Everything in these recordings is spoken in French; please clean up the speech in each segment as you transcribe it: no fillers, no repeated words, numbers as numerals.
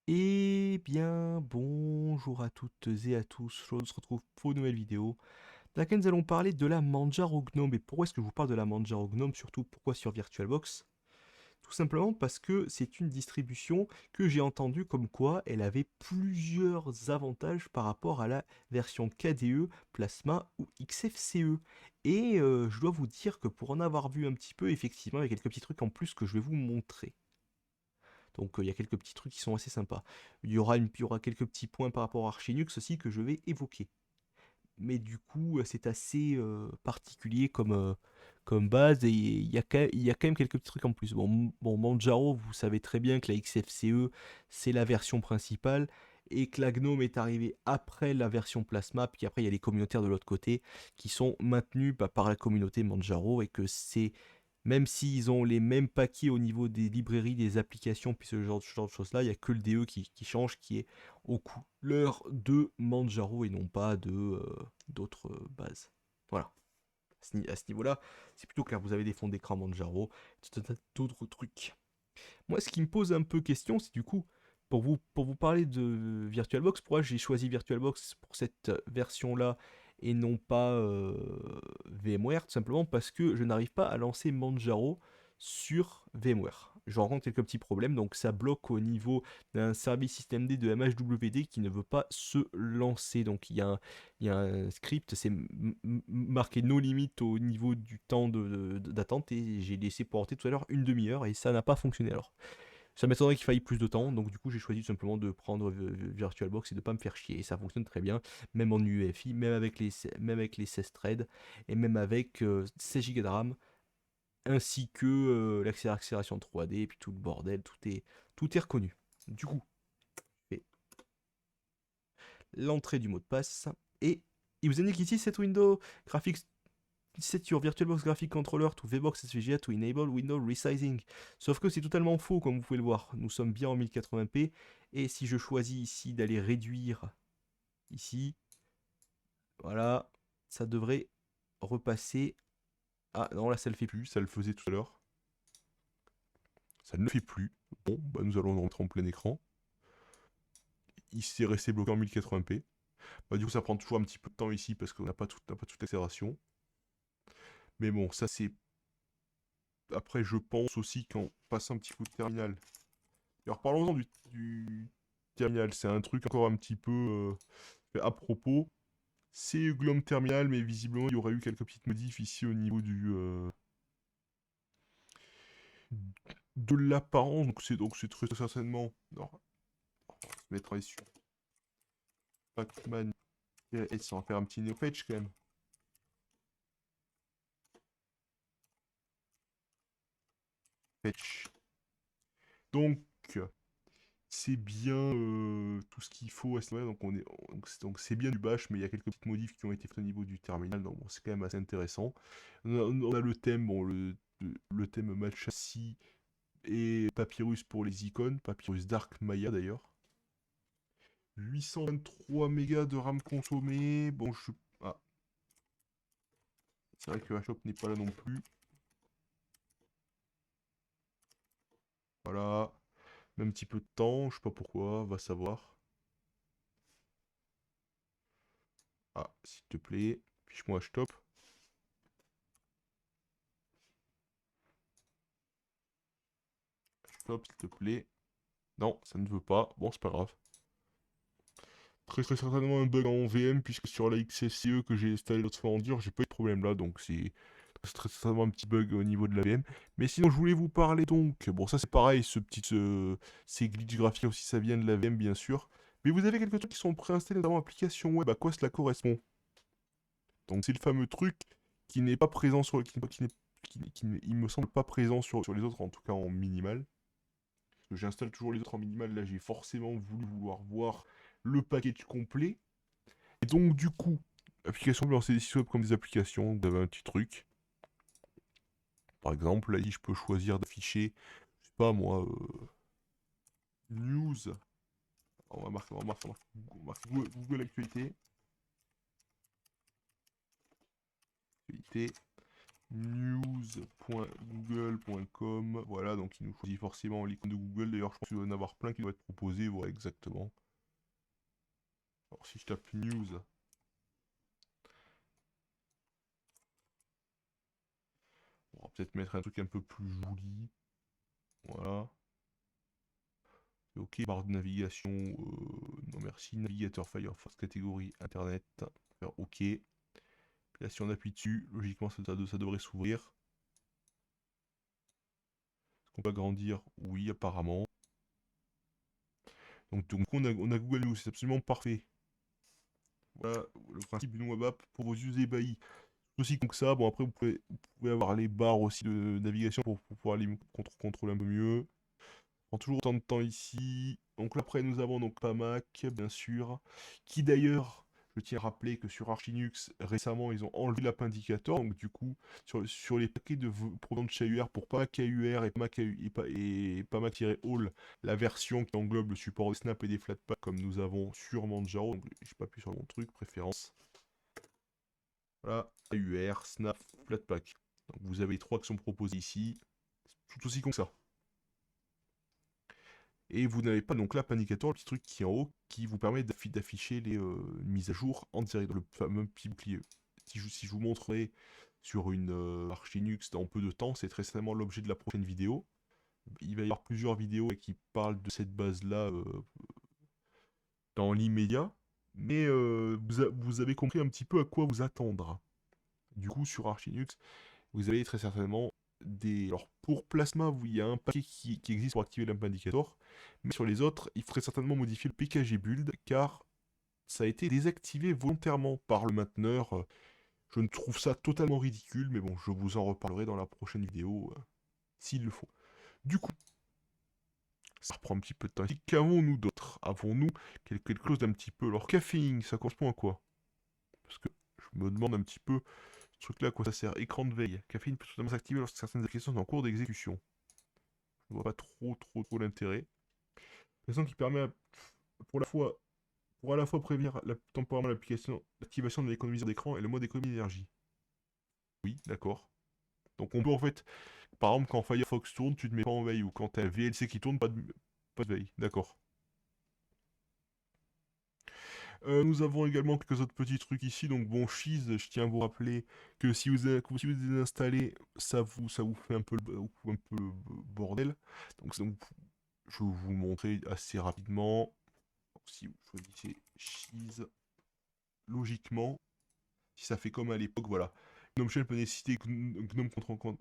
Eh bien, bonjour à toutes et à tous. On se retrouve pour une nouvelle vidéo dans laquelle nous allons parler de la Manjaro Gnome. Et pourquoi est-ce que je vous parle de la Manjaro Gnome? Surtout, pourquoi sur VirtualBox? Tout simplement parce que c'est une distribution que j'ai entendu comme quoi elle avait plusieurs avantages par rapport à la version KDE, Plasma ou XFCE. Et je dois vous dire que pour en avoir vu un petit peu, effectivement, il y a quelques petits trucs en plus que je vais vous montrer. Donc il y a quelques petits trucs qui sont assez sympas. Il y aura quelques petits points par rapport à Archinux aussi que je vais évoquer. Mais du coup, c'est assez particulier comme base et il y a quand même quelques petits trucs en plus. Bon, Manjaro, vous savez très bien que la XFCE, c'est la version principale et que la Gnome est arrivée après la version Plasma, puis après il y a les communautaires de l'autre côté qui sont maintenus par la communauté Manjaro et que c'est même s'ils ont les mêmes paquets au niveau des librairies, des applications, puis ce genre de choses-là, il n'y a que le DE qui change, qui est aux couleurs de Manjaro et non pas d'autres bases. Voilà. À ce niveau-là, c'est plutôt clair. Vous avez des fonds d'écran Manjaro, tout un tas d'autres trucs. Moi, ce qui me pose un peu question, c'est du coup, pour vous parler de VirtualBox, pourquoi j'ai choisi VirtualBox pour cette version-là et non pas VMware, tout simplement parce que je n'arrive pas à lancer Manjaro sur VMware. Je rencontre quelques petits problèmes, donc ça bloque au niveau d'un service systemd de MHWD qui ne veut pas se lancer. Donc il y a un script, c'est marqué no limit au niveau du temps d'attente et j'ai laissé porter tout à l'heure une demi-heure et ça n'a pas fonctionné alors. Ça m'étonnerait qu'il faille plus de temps, donc du coup j'ai choisi tout simplement de prendre VirtualBox et de ne pas me faire chier. Et ça fonctionne très bien, même en UEFI, même avec les 16 threads, et même avec 16 Go de RAM, ainsi que l'accélération 3D, et puis tout le bordel, tout est reconnu. Du coup, je fais l'entrée du mot de passe, et il vous indique ici cette window graphics set your VirtualBox Graphic Controller to VBox SVGA to enable window resizing. Sauf que c'est totalement faux, comme vous pouvez le voir. Nous sommes bien en 1080p. Et si je choisis ici d'aller réduire, ici, voilà, ça devrait repasser. Ah non, là ça le fait plus, ça le faisait tout à l'heure. Ça ne le fait plus. Bon, bah nous allons rentrer en plein écran. Il s'est resté bloqué en 1080p. Bah, du coup, ça prend toujours un petit peu de temps ici parce qu'on n'a pas, pas toute l'accélération. Mais bon, ça c'est. Après, je pense aussi qu'en passant un petit coup de terminal. Alors parlons-en du terminal, c'est un truc encore un petit peu à propos. C'est Glom Terminal, mais visiblement il y aurait eu quelques petites modifs ici au niveau de l'apparence. Donc c'est très certainement. Non, on va se mettre sur Pacman. Et ça va faire un petit neopatch quand même. Patch. Donc c'est bien tout ce qu'il faut à ce niveau-là. Donc c'est bien du bash, mais il y a quelques petites modifs qui ont été faites au niveau du terminal. Donc bon, c'est quand même assez intéressant. On a le thème, bon, le thème Malchassi et Papyrus pour les icônes. Papyrus Dark Maya d'ailleurs. 823 mégas de RAM consommé. Bon, ah, c'est vrai que la shop n'est pas là non plus. Voilà. Même un petit peu de temps, je sais pas pourquoi, va savoir. Ah, s'il te plaît, fiche-moi stop. Stop, s'il te plaît. Non, ça ne veut pas. Bon, c'est pas grave. Très certainement un bug en VM, puisque sur la XSCE que j'ai installé l'autre fois en dur, j'ai pas eu de problème là, donc c'est très certainement un petit bug au niveau de la VM. Mais sinon, je voulais vous parler donc. Bon, ça c'est pareil, ces glitches graphiques aussi, ça vient de la VM bien sûr. Mais vous avez quelques trucs qui sont préinstallés, notamment application web. À quoi cela correspond? Donc c'est le fameux truc qui n'est pas présent sur il me semble pas présent sur les autres, en tout cas en minimal. J'installe toujours les autres en minimal. Là, j'ai forcément voulu vouloir voir le package complet. Et donc, du coup, application, lancer des sites web comme des applications. Vous avez un petit truc. Par exemple, là, je peux choisir d'afficher, je sais pas moi, news. On va marquer Google Actualité. Actualité. news.google.com. Voilà, donc il nous choisit forcément l'icône de Google. D'ailleurs, je pense qu'il doit y en avoir plein qui doivent être proposés. Voilà, exactement. Alors, si je tape news, on va peut-être mettre un truc un peu plus joli. Voilà. Ok, barre de navigation, non merci. Navigateur Firefox, catégorie Internet. Faire OK. Puis là, si on appuie dessus, logiquement, ça devrait s'ouvrir. Est-ce qu'on peut agrandir? Oui, apparemment. Donc on a Google News, c'est absolument parfait. Voilà le principe d'une web app pour vos yeux ébahis. Aussi con que ça, bon après vous pouvez avoir les barres aussi de navigation pour pouvoir les contrôler un peu mieux. Prend toujours autant de temps ici. Donc là, après nous avons donc Pamac, bien sûr, qui d'ailleurs, je tiens à rappeler que sur Arch Linux, récemment, ils ont enlevé l'app indicator, donc du coup, sur les paquets provenant de chez UR pour Pamac AUR et Pamac-All, la version qui englobe le support des Snap et des Flatpak comme nous avons sur Manjaro, donc j'ai pas pu sur mon truc, préférence. Voilà, AUR, Snap, Flatpak. Donc vous avez les trois qui sont proposés ici, tout aussi con que ça. Et vous n'avez pas donc l'app indicator, le petit truc qui est en haut, qui vous permet d'afficher les mises à jour en direct, le fameux petit bouclier. Si je vous montrerai sur une Arch Linux dans peu de temps, c'est très certainement l'objet de la prochaine vidéo. Il va y avoir plusieurs vidéos qui parlent de cette base-là dans l'immédiat, mais vous avez compris un petit peu à quoi vous attendre. Du coup, sur Arch Linux, vous avez très certainement des... Alors, pour Plasma, il y a un paquet qui existe pour activer l'Amp Indicator, mais sur les autres, il faudrait certainement modifier le PKG build, car ça a été désactivé volontairement par le mainteneur. Je ne trouve ça totalement ridicule, mais bon, je vous en reparlerai dans la prochaine vidéo, s'il le faut. Du coup, ça reprend un petit peu de temps ici. Qu'avons-nous d'autre? Avons-nous quelque chose d'un petit peu... Alors, caféing, ça correspond à quoi? Parce que je me demande un petit peu... Ce truc-là, à quoi ça sert? Écran de veille. Caféine peut totalement s'activer lorsque certaines applications sont en cours d'exécution. Je vois pas trop l'intérêt. Façon qui permet pour pour à la fois prévenir temporairement l'activation de l'économiseur d'écran et le mode économie d'énergie. Oui, d'accord. Donc on peut en fait, par exemple quand Firefox tourne, tu te mets pas en veille, ou quand t'as un VLC qui tourne, pas de veille, d'accord. Nous avons également quelques autres petits trucs ici, donc bon, Cheese, je tiens à vous rappeler que si vous désinstallez, ça vous fait un peu le bordel. Donc je vais vous le montrer assez rapidement. Si vous choisissez Cheese, logiquement, si ça fait comme à l'époque, voilà. GNOME Shell peut nécessiter GNOME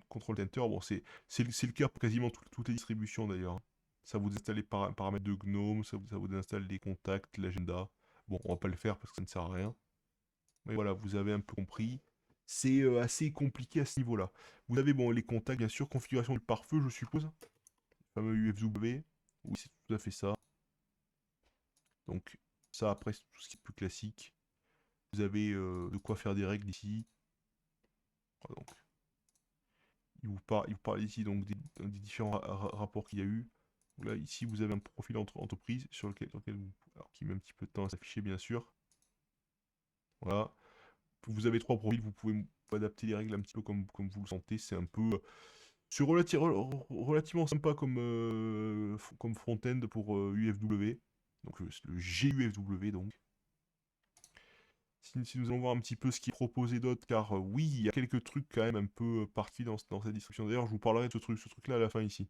Control Enter. Bon, c'est le cas pour quasiment toutes les distributions d'ailleurs. Ça vous installe les paramètres de GNOME, ça vous installe les contacts, l'agenda. Bon, on va pas le faire parce que ça ne sert à rien. Mais voilà, vous avez un peu compris. C'est assez compliqué à ce niveau-là. Vous avez bon les contacts, bien sûr, configuration du pare-feu, je suppose. Le fameux UFW. Oui, c'est tout à fait ça. Donc, ça, après, c'est tout ce qui est plus classique. Vous avez de quoi faire des règles ici. Voilà, donc, il vous parle ici donc des différents rapports qu'il y a eu. Donc là, ici, vous avez un profil entreprise sur lequel alors, qui met un petit peu de temps à s'afficher, bien sûr. Voilà. Vous avez trois profils, vous pouvez adapter les règles un petit peu comme vous le sentez. C'est un peu... c'est relativement sympa comme front-end pour UFW. Donc le GUFW, donc. Si nous allons voir un petit peu ce qui est proposé d'autre, car oui, il y a quelques trucs quand même un peu partis dans cette description. D'ailleurs, je vous parlerai de ce truc-là à la fin ici.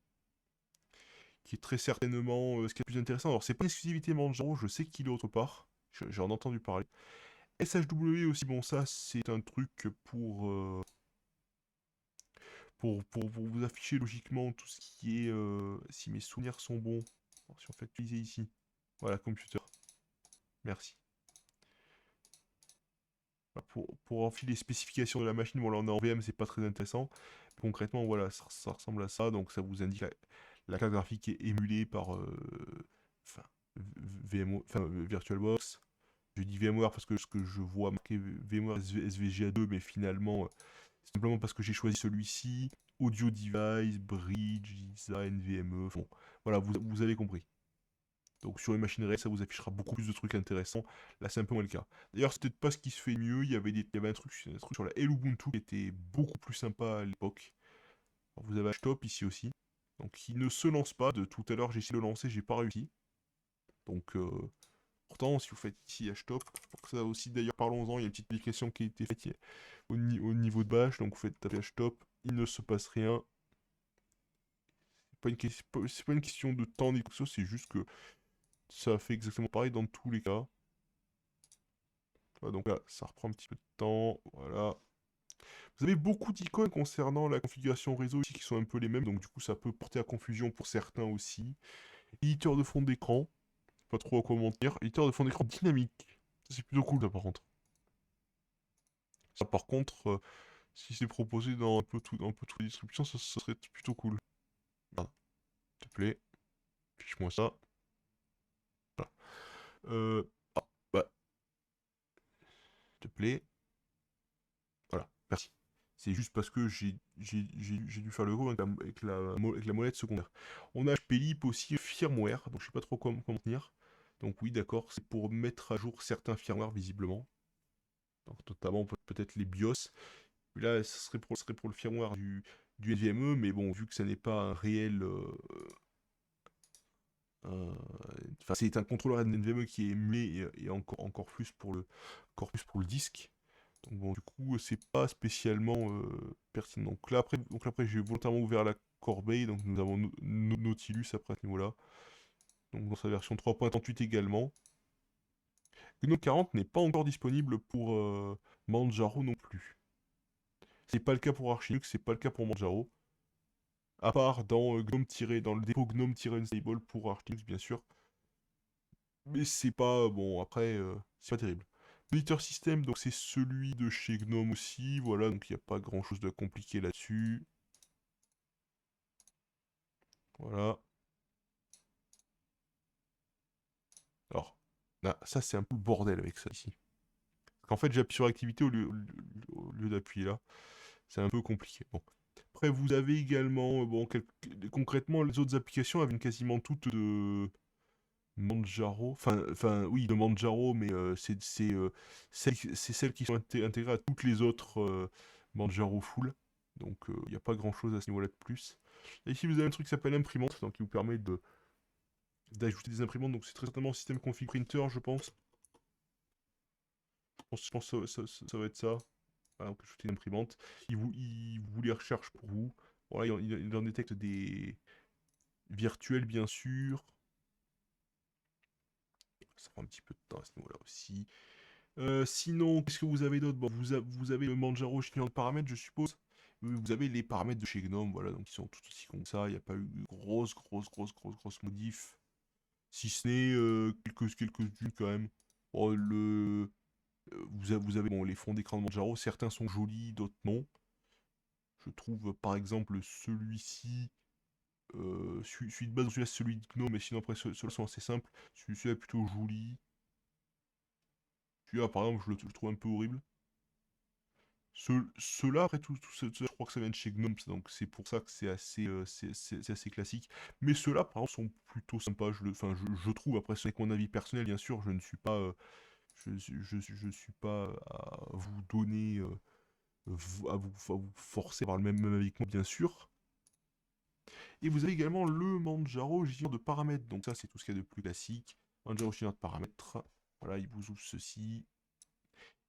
Qui est très certainement ce qui est le plus intéressant. Alors, c'est pas une exclusivité Manjaro, je sais qu'il est autre part. J'en ai entendu parler. SHW aussi, bon, ça, c'est un truc pour vous afficher logiquement tout ce qui est... si mes souvenirs sont bons. Alors, si on fait utiliser ici. Voilà, computer. Merci. Pour enfiler les spécifications de la machine, bon là on est en VM, c'est pas très intéressant. Concrètement, voilà, ça ressemble à ça, donc ça vous indique la carte graphique est émulée par enfin, VirtualBox. Je dis VMware parce que ce que je vois marqué VMware SVGA2, mais finalement, c'est simplement parce que j'ai choisi celui-ci. Audio Device, Bridge, Design, VME, bon, voilà, vous avez compris. Donc sur les machines réelles, ça vous affichera beaucoup plus de trucs intéressants. Là, c'est un peu moins le cas. D'ailleurs, c'est peut-être pas ce qui se fait mieux. Il y avait un truc sur la Ubuntu qui était beaucoup plus sympa à l'époque. Vous avez Htop ici aussi. Donc il ne se lance pas. De tout à l'heure, j'ai essayé de le lancer, j'ai pas réussi. Donc pourtant, si vous faites ici Htop, ça aussi d'ailleurs, parlons-en, il y a une petite modification qui a été faite au niveau de Bash. Donc vous faites taper Htop, il ne se passe rien. C'est pas une question de temps ni quoi que ce soit, c'est juste que ça fait exactement pareil dans tous les cas. Voilà, donc là, ça reprend un petit peu de temps. Voilà. Vous avez beaucoup d'icônes concernant la configuration réseau ici qui sont un peu les mêmes, donc du coup ça peut porter à confusion pour certains aussi. Éditeur de fond d'écran, pas trop à quoi mentir. Éditeur de fond d'écran dynamique. Ça c'est plutôt cool là par contre. Ça par contre, si c'est proposé dans un peu toutes les distributions, ça serait plutôt cool. Voilà. S'il te plaît, fiche-moi ça. Voilà. Ah, bah, s'il te plaît. Voilà, merci. C'est juste parce que j'ai dû faire le go avec la molette secondaire. On a HPLIP aussi firmware, donc je sais pas trop comment tenir. Donc oui, d'accord, c'est pour mettre à jour certains firmware visiblement. Donc, notamment peut-être les BIOS. Là, ce serait pour le firmware du NVMe, mais bon, vu que ça n'est pas un réel... Enfin, c'est un contrôleur NVMe qui est émulé et encore plus pour le disque. Donc bon, du coup, c'est pas spécialement pertinent. Donc là, après j'ai volontairement ouvert la corbeille, donc nous avons Nautilus après à ce niveau-là. Donc dans sa version 3.38 également. GNOME 40 n'est pas encore disponible pour Manjaro non plus. C'est pas le cas pour Arch Linux, c'est pas le cas pour Manjaro. À part dans dans le dépôt GNOME-Unstable pour Arch Linux, bien sûr. Mais c'est pas, bon, après, c'est pas terrible. L'éditeur système, donc c'est celui de chez GNOME aussi, voilà, donc il n'y a pas grand chose de compliqué là-dessus. Voilà. Alors, là, ça c'est un peu le bordel avec ça ici. En fait, j'appuie sur activité au lieu d'appuyer là. C'est un peu compliqué. Bon. Après, vous avez également, bon, concrètement, les autres applications avaient quasiment toutes de Manjaro. Oui, de Manjaro, mais c'est celles qui sont intégrées à toutes les autres Manjaro full. Donc, il n'y a pas grand-chose à ce niveau-là de plus. Et ici, vous avez un truc qui s'appelle imprimante, donc qui vous permet d'ajouter des imprimantes. Donc, c'est très certainement système config printer, je pense. Je pense que ça va être ça. Voilà, donc ajouter une imprimante. Il vous les recherche pour vous. Voilà, il en détecte des virtuels, bien sûr. Ça prend un petit peu de temps à ce niveau-là aussi. Sinon, qu'est-ce que vous avez d'autre? Bon, vous avez le Manjaro chez de paramètres, je suppose. Vous avez les paramètres de chez GNOME, voilà, donc ils sont tout aussi comme ça. Il n'y a pas eu de grosse modif. Si ce n'est quelques-unes quand même. Bon, vous avez bon, les fonds d'écran de Manjaro, certains sont jolis, d'autres non. Je trouve par exemple celui-ci, celui de base, celui-là c'est celui de Gnome, mais sinon après ceux-là sont assez simples. Celui-là est plutôt joli. Celui-là par exemple je le trouve un peu horrible. Ceux-là, après je crois que ça vient de chez Gnome, donc c'est pour ça que c'est assez, c'est assez classique. Mais ceux-là par exemple sont plutôt sympas, je trouve, après c'est mon avis personnel bien sûr, je ne suis pas, je suis pas à vous donner, à vous forcer par le même avis que moi bien sûr. Et vous avez également le Manjaro gestionnaire de paramètres. Donc ça, c'est tout ce qu'il y a de plus classique. Manjaro gestionnaire de paramètres. Voilà, il vous ouvre ceci.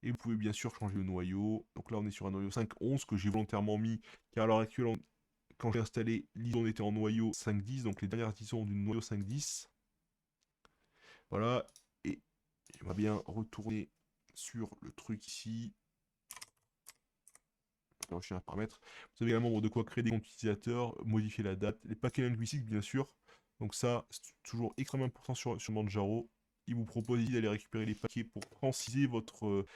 Et vous pouvez bien sûr changer le noyau. Donc là, on est sur un noyau 5.11 que j'ai volontairement mis, car à l'heure actuelle, quand j'ai installé, l'ISO était en noyau 5.10. Donc les dernières ISO ont du noyau 5.10. Voilà. Et j'aimerais bien retourner sur le truc ici. Gestionnaire de paramètres. Vous avez également de quoi créer des comptes utilisateurs, modifier la date, les paquets linguistiques bien sûr. Donc ça, c'est toujours extrêmement important sur Manjaro. Il vous propose ici d'aller récupérer les paquets pour franciser votre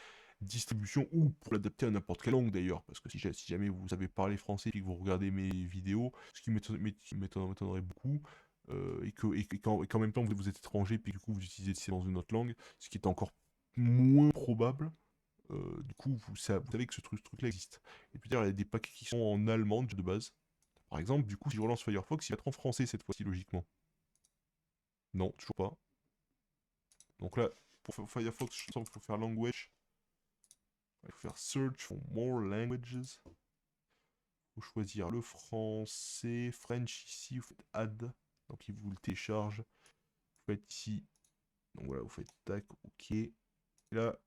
distribution ou pour l'adapter à n'importe quelle langue d'ailleurs. Parce que si jamais vous savez parler français et que vous regardez mes vidéos, ce qui m'étonnerait beaucoup, qu'en même temps vous êtes étranger et du coup vous utilisez dans une autre langue, ce qui est encore moins probable. Du coup, vous savez que ce truc-là existe. Et puis, il y a des paquets qui sont en allemand de base. Par exemple, du coup, si je relance Firefox, il va être en français cette fois-ci, logiquement. Non, toujours pas. Donc là, pour Firefox, je sens qu'il faut faire language. Il faut faire search for more languages. Il faut choisir le français, French ici, vous faites add. Donc il vous le télécharge. Vous faites ici. Donc voilà, vous faites tac, ok. Et là,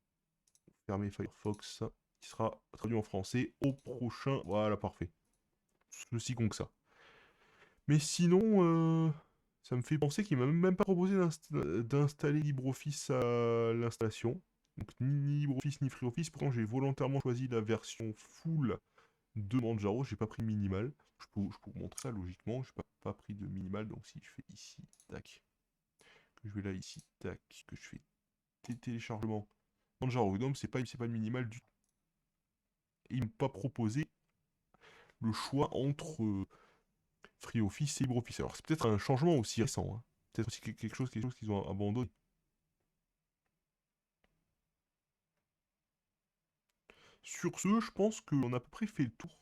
vous fermez Firefox, qui sera traduit en français au prochain. Voilà, parfait. C'est aussi con que ça. Mais sinon, ça me fait penser qu'il m'a même pas proposé d'installer LibreOffice à l'installation. Donc ni LibreOffice ni FreeOffice. Pourtant, j'ai volontairement choisi la version full de Manjaro. J'ai pas pris minimal. Je peux vous montrer ça logiquement. J'ai pas pris de minimal. Donc si je fais ici, tac. Que je vais là, ici, tac. Que je fais téléchargement. Manjaro Gnome, c'est pas le minimal du tout. Et ils m'ont pas proposé le choix entre FreeOffice et LibreOffice. Alors c'est peut-être un changement aussi récent, hein. Peut-être aussi quelque chose qu'ils ont abandonné. Sur ce, je pense qu'on a à peu près fait le tour.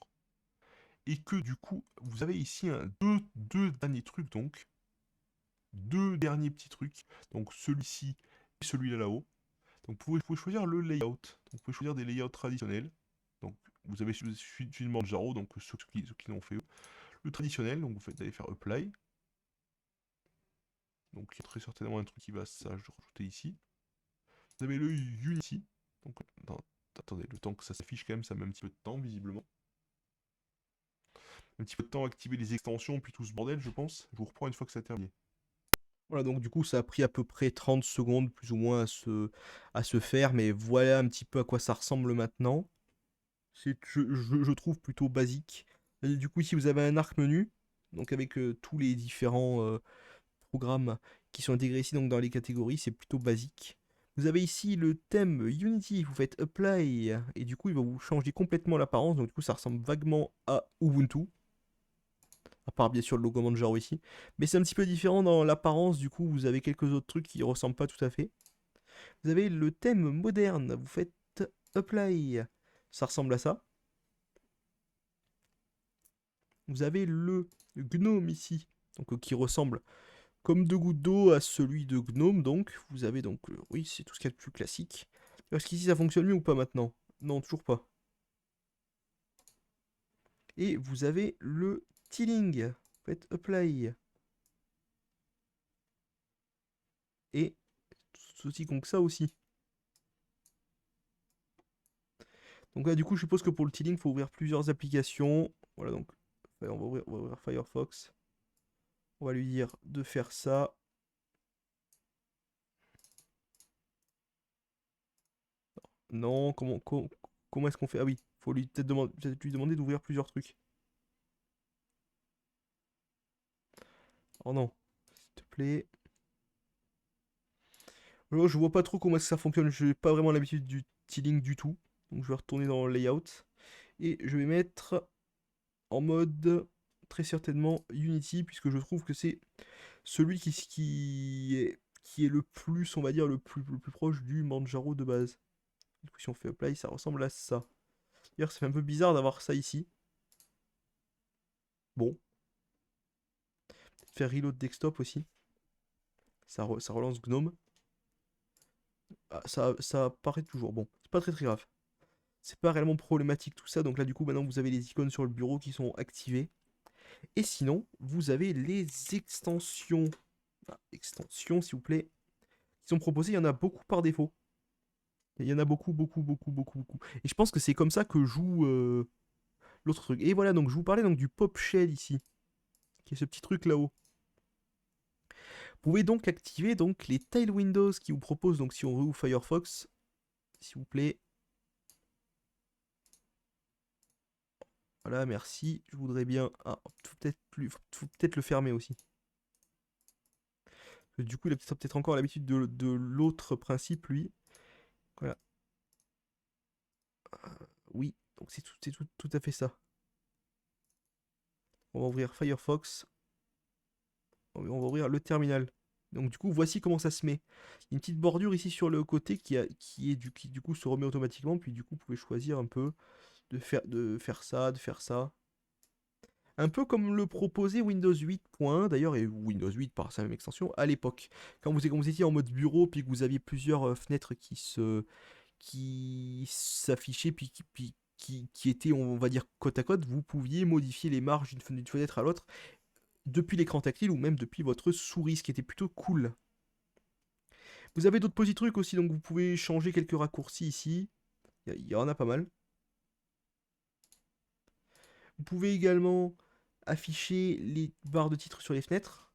Et que du coup, vous avez ici deux derniers trucs donc. Deux derniers petits trucs. Donc celui-ci et celui-là là-haut. Donc vous pouvez choisir le layout. Donc vous pouvez choisir des layouts traditionnels. Donc vous avez celui de Manjaro, donc ceux qui l'ont fait eux. Le traditionnel, donc vous allez faire apply. Donc il y a très certainement un truc qui va s'ajouter ici. Vous avez le Unity. Donc, attendez, le temps que ça s'affiche quand même, ça met un petit peu de temps visiblement. Un petit peu de temps à activer les extensions, puis tout ce bordel, je pense. Je vous reprends une fois que ça a terminé. Voilà, donc du coup, ça a pris à peu près 30 secondes, plus ou moins, à se faire, mais voilà un petit peu à quoi ça ressemble maintenant. Je trouve plutôt basique. Et du coup, ici, vous avez un arc menu, donc avec tous les différents programmes qui sont intégrés ici, donc dans les catégories, c'est plutôt basique. Vous avez ici le thème Unity, vous faites Apply, et du coup, il va vous changer complètement l'apparence, donc du coup, ça ressemble vaguement à Ubuntu. À part bien sûr le logo Manjaro ici. Mais c'est un petit peu différent dans l'apparence, du coup vous avez quelques autres trucs qui ne ressemblent pas tout à fait. Vous avez le thème moderne, vous faites Apply, ça ressemble à ça. Vous avez le Gnome ici, donc qui ressemble comme deux gouttes d'eau à celui de Gnome, donc vous avez donc, oui c'est tout ce qu'il y a de plus classique. Est-ce qu'ici ça fonctionne mieux ou pas maintenant? Non, toujours pas. Et vous avez le Tiling, vous faites Apply. Et c'est aussi con que ça aussi. Donc là, du coup, je suppose que pour le tiling, il faut ouvrir plusieurs applications. Voilà, donc on va ouvrir Firefox. On va lui dire de faire ça. Non, comment est-ce qu'on fait? Ah oui, il faut lui peut-être lui demander d'ouvrir plusieurs trucs. Oh non, s'il te plaît. Alors, je vois pas trop comment est-ce que ça fonctionne. Je n'ai pas vraiment l'habitude du tiling du tout. Donc je vais retourner dans le layout. Et je vais mettre en mode très certainement Unity, puisque je trouve que c'est celui qui est le plus, on va dire, le plus proche du Manjaro de base. Du coup, si on fait apply, ça ressemble à ça. D'ailleurs, ça fait un peu bizarre d'avoir ça ici. Bon. Peut-être faire reload desktop aussi. Ça relance Gnome. Ah, ça apparaît toujours. Bon, c'est pas très grave. C'est pas réellement problématique tout ça. Donc là, du coup, maintenant, vous avez les icônes sur le bureau qui sont activées. Et sinon, vous avez les extensions. Ah, extensions, s'il vous plaît. Qui sont proposées. Il y en a beaucoup par défaut. Il y en a beaucoup, beaucoup, beaucoup, beaucoup, beaucoup. Et je pense que c'est comme ça que joue l'autre truc. Et voilà, donc je vous parlais donc du Pop Shell ici. Qui est ce petit truc là-haut. Vous pouvez donc activer donc les Tail Windows qui vous proposent, donc si on rouvre Firefox, s'il vous plaît. Voilà, merci. Je voudrais bien. Ah, faut peut-être le fermer aussi. Du coup, il a peut-être encore l'habitude de l'autre principe, lui. Voilà. Oui, donc c'est tout à fait ça. On va ouvrir Firefox. On va ouvrir le terminal. Donc du coup, voici comment ça se met. Il y a une petite bordure ici sur le côté qui du coup se remet automatiquement. Puis du coup, vous pouvez choisir un peu de faire ça, de faire ça. Un peu comme le proposait Windows 8.1 d'ailleurs, et Windows 8 par sa même extension, à l'époque. Quand vous étiez en mode bureau, puis que vous aviez plusieurs fenêtres qui s'affichaient, qui étaient, on va dire, côte à côte, vous pouviez modifier les marges d'une fenêtre à l'autre depuis l'écran tactile ou même depuis votre souris, ce qui était plutôt cool. Vous avez d'autres petits trucs aussi, donc vous pouvez changer quelques raccourcis ici. Il y en a pas mal. Vous pouvez également afficher les barres de titres sur les fenêtres.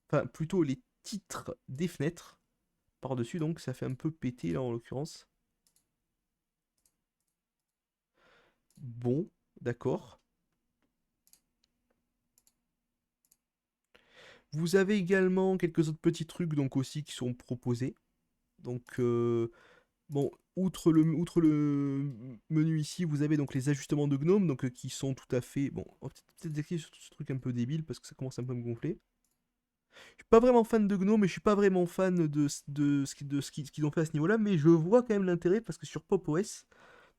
Enfin, plutôt les titres des fenêtres par-dessus, donc ça fait un peu péter là en l'occurrence. Bon, d'accord. Vous avez également quelques autres petits trucs donc aussi qui sont proposés. Donc bon, outre le menu ici, vous avez donc les ajustements de GNOME donc qui sont tout à fait bon. On va peut-être décrire sur ce truc un peu débile parce que ça commence un peu à me gonfler. Je suis pas vraiment fan de GNOME et je suis pas vraiment fan ce qu'ils ont fait à ce niveau-là, mais je vois quand même l'intérêt parce que sur Pop! OS,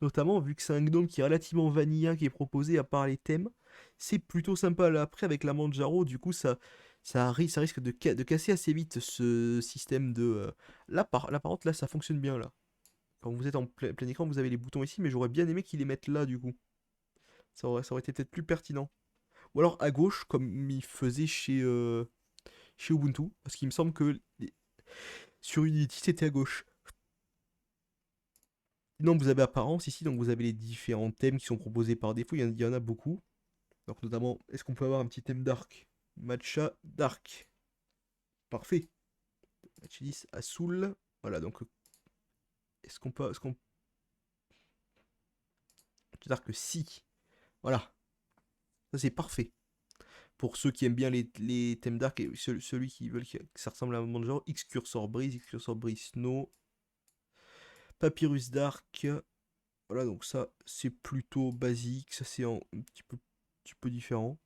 notamment vu que c'est un GNOME qui est relativement vanilla qui est proposé à part les thèmes, c'est plutôt sympa. Là, après avec la Manjaro, du coup ça risque de casser assez vite ce système de là par contre là ça fonctionne bien là. Quand vous êtes en plein écran, vous avez les boutons ici, mais j'aurais bien aimé qu'ils les mettent là du coup. Ça aurait été peut-être plus pertinent. Ou alors à gauche, comme il faisait chez Ubuntu, parce qu'il me semble que sur Unity c'était à gauche. Sinon vous avez apparence ici, donc vous avez les différents thèmes qui sont proposés par défaut, il y en a beaucoup. Donc notamment, est-ce qu'on peut avoir un petit thème dark? Matcha dark. Parfait. Matcha 10 à Soul. Voilà, donc est-ce qu'on peut... Dark si. Voilà, ça c'est parfait. Pour ceux qui aiment bien les thèmes dark et celui qui veut que ça ressemble à un monde genre, X-Cursor Breeze Snow, Papyrus Dark. Voilà, donc ça c'est plutôt basique, ça c'est un petit peu différent.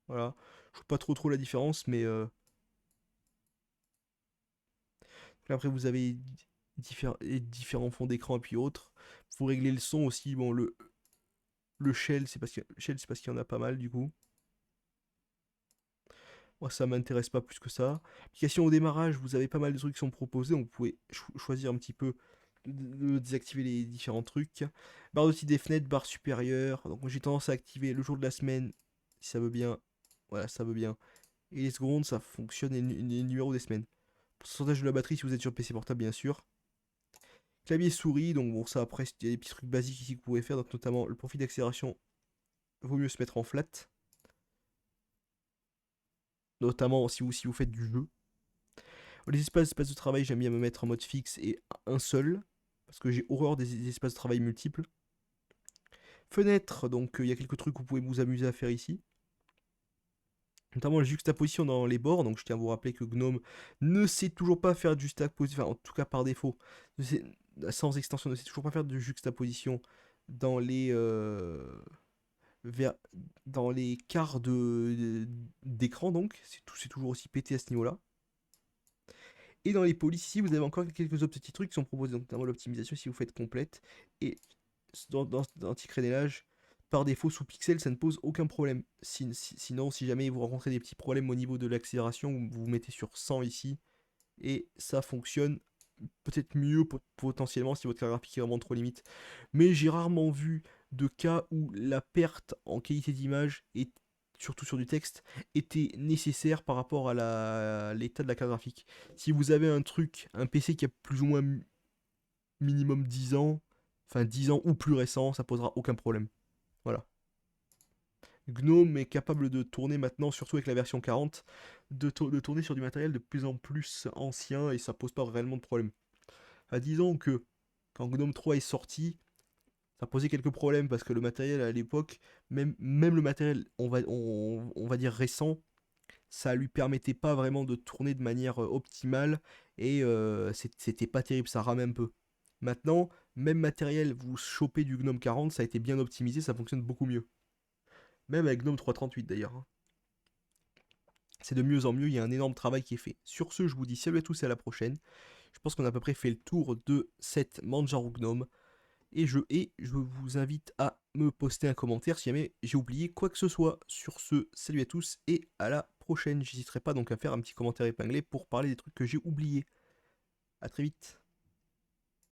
Voilà, je vois pas trop la différence, mais après vous avez différents fonds d'écran et puis autres. Pour régler le son aussi, bon le shell c'est parce qu'il y en a pas mal du coup. Moi, ça m'intéresse pas plus que ça. Application au démarrage, vous avez pas mal de trucs qui sont proposés, donc vous pouvez choisir un petit peu de désactiver les différents trucs. Barre aussi des fenêtres, barre supérieure. Donc j'ai tendance à activer le jour de la semaine, si ça veut bien. Voilà, ça veut bien. Et les secondes, ça fonctionne, et les numéros des semaines. Pourcentage de la batterie si vous êtes sur PC portable, bien sûr. Clavier souris, donc bon, ça après, il y a des petits trucs basiques ici que vous pouvez faire, donc notamment le profil d'accélération, vaut mieux se mettre en flat. Notamment si vous faites du jeu. Les espaces de travail, j'aime bien me mettre en mode fixe et un seul, parce que j'ai horreur des espaces de travail multiples. Fenêtre, donc il y a quelques trucs que vous pouvez vous amuser à faire ici. Notamment la juxtaposition dans les bords, donc je tiens à vous rappeler que Gnome ne sait toujours pas faire de juxtaposition, enfin en tout cas par défaut, sans extension, ne sait toujours pas faire de juxtaposition dans les, dans les quarts d'écran, donc c'est toujours aussi pété à ce niveau-là. Et dans les polices, ici, vous avez encore quelques autres petits trucs qui sont proposés, donc notamment l'optimisation si vous faites complète. Et dans anti-crénelage, par défaut, sous pixel, ça ne pose aucun problème. Sinon, si jamais vous rencontrez des petits problèmes au niveau de l'accélération, vous vous mettez sur 100 ici, et ça fonctionne peut-être mieux potentiellement si votre carte graphique est vraiment trop limite. Mais j'ai rarement vu de cas où la perte en qualité d'image est surtout sur du texte, était nécessaire par rapport à l'état de la carte graphique. Si vous avez un PC qui a plus ou moins minimum 10 ans, enfin 10 ans ou plus récent, ça posera aucun problème. Voilà. Gnome est capable de tourner maintenant, surtout avec la version 40, de tourner sur du matériel de plus en plus ancien et ça pose pas réellement de problème. Disons que quand Gnome 3 est sorti, ça posait quelques problèmes parce que le matériel à l'époque, même le matériel, on va dire récent, ça lui permettait pas vraiment de tourner de manière optimale et c'était pas terrible, ça rame un peu. Maintenant, même matériel, vous chopez du Gnome 40, ça a été bien optimisé, ça fonctionne beaucoup mieux. Même avec Gnome 338 d'ailleurs, hein. C'est de mieux en mieux, il y a un énorme travail qui est fait. Sur ce, je vous dis salut à tous et à la prochaine. Je pense qu'on a à peu près fait le tour de cette Manjaro Gnome. je vous invite à me poster un commentaire si jamais j'ai oublié quoi que ce soit. Sur ce, salut à tous et à la prochaine. J'hésiterai pas donc à faire un petit commentaire épinglé pour parler des trucs que j'ai oubliés. A très vite.